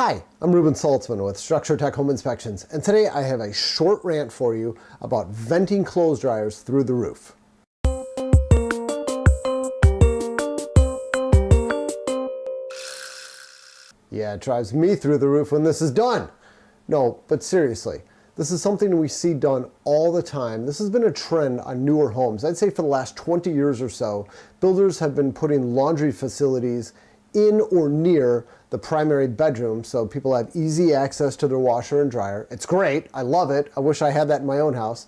Hi, I'm Ruben Saltzman with Structure Tech Home Inspections, and today I have a short rant for you about venting clothes dryers through the roof. Yeah, it drives me through the roof when this is done. No, but seriously, this is something we see done all the time. This has been a trend on newer homes. I'd say for the last 20 years or so, builders have been putting laundry facilities in or near the primary bedroom so people have easy access to their washer and dryer. It's great, I love it, I wish I had that in my own house.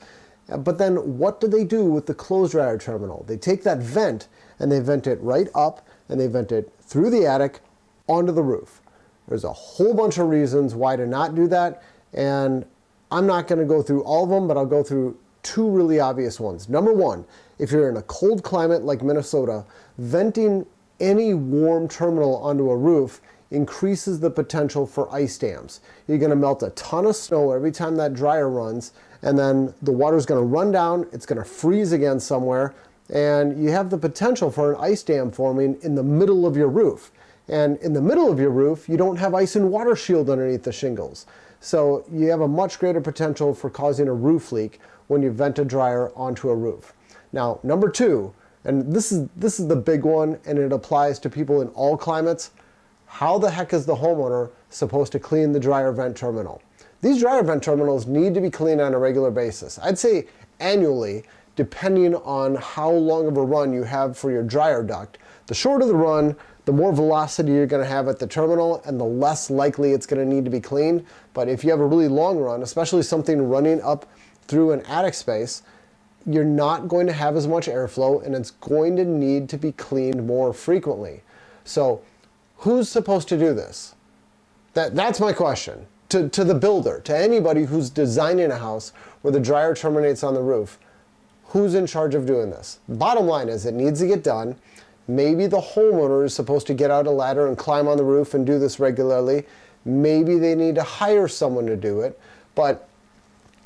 But then what do they do with the clothes dryer terminal? They take that vent and they vent it right up and they vent it through the attic onto the roof. There's a whole bunch of reasons why to not do that, and I'm not going to go through all of them, but I'll go through two really obvious ones. Number one, if you're in a cold climate like Minnesota, venting any warm terminal onto a roof increases the potential for ice dams. You're going to melt a ton of snow every time that dryer runs, and then the water's going to run down, it's going to freeze again somewhere, and you have the potential for an ice dam forming in the middle of your roof. And in the middle of your roof, you don't have ice and water shield underneath the shingles. So you have a much greater potential for causing a roof leak when you vent a dryer onto a roof. Now, number two, and this is the big one, and it applies to people in all climates. How the heck is the homeowner supposed to clean the dryer vent terminal? These dryer vent terminals need to be cleaned on a regular basis. I'd say annually, depending on how long of a run you have for your dryer duct. The shorter the run, the more velocity you're going to have at the terminal and the less likely it's going to need to be cleaned. But if you have a really long run, especially something running up through an attic space, you're not going to have as much airflow and it's going to need to be cleaned more frequently. So who's supposed to do this? That's my question. To the builder, to anybody who's designing a house where the dryer terminates on the roof, who's in charge of doing this? Bottom line is it needs to get done. Maybe the homeowner is supposed to get out a ladder and climb on the roof and do this regularly. Maybe they need to hire someone to do it. But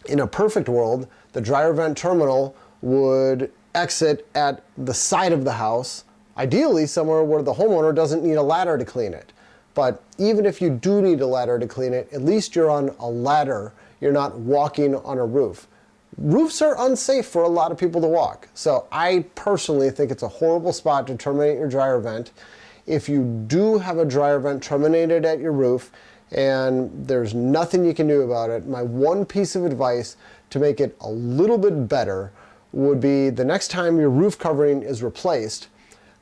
in a perfect world, the dryer vent terminal would exit at the side of the house, ideally somewhere where the homeowner doesn't need a ladder to clean it. But even if you do need a ladder to clean it, at least you're on a ladder. You're not walking on a roof. Roofs are unsafe for a lot of people to walk. So I personally think it's a horrible spot to terminate your dryer vent. If you do have a dryer vent terminated at your roof and there's nothing you can do about it, my one piece of advice to make it a little bit better would be the next time your roof covering is replaced,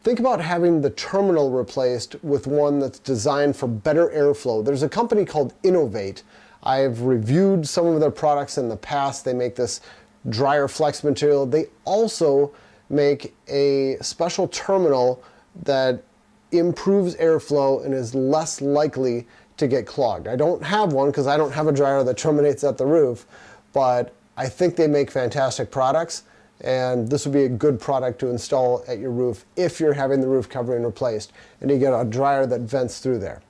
think about having the terminal replaced with one that's designed for better airflow. There's a company called Innovate. I've reviewed some of their products in the past. They make this dryer flex material. They also make a special terminal that improves airflow and is less likely to get clogged. I don't have one because I don't have a dryer that terminates at the roof, but I think they make fantastic products, and this would be a good product to install at your roof if you're having the roof covering replaced and you get a dryer that vents through there.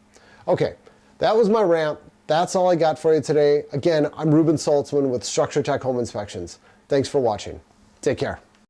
Okay, that was my rant. That's all I got for you today. Again, I'm Ruben Saltzman with Structure Tech Home Inspections. Thanks for watching. Take care.